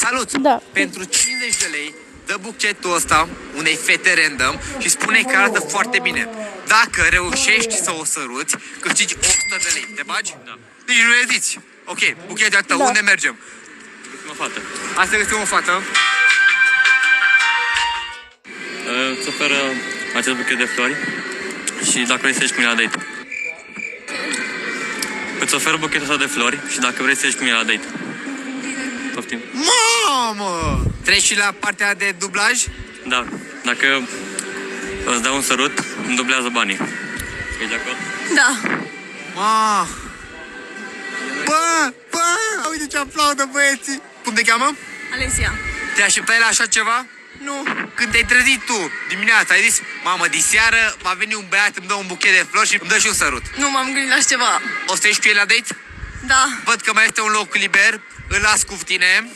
Salut! Da. Pentru 50 de lei dă buchetul ăsta unei fete random și spune că arată foarte bine. Dacă reușești să o săruți, câștigi 100 de lei. Te bagi? Da. Nici nu eziți. Ok, buchetul tău, Da. unde mergem? O fată. Hai să găsim o fată. Îți oferă acest buchet de flori și dacă vrei să ieși cu mine la date. Îți oferă buchetul ăsta de flori și dacă vrei să ieși cu mine la date. Poftim. Mamă! Treci și la partea de dublaj? Da. Dacă îți dau un sărut, îmi dublează banii. Ești de acord? Da. Ma! Bă! Uite ce aplaudă băieții! Cum te cheamă? Alesia. Te așteptai la așa ceva? Nu. Când te-ai trezit tu dimineața, ai zis, mamă, diseară va veni un băiat, îmi dă un buchet de flori și îmi dă și un sărut. Nu m-am gândit la așa ceva. O să ieși cu el la date? Da. Văd că mai este un loc liber, îl las cu tine.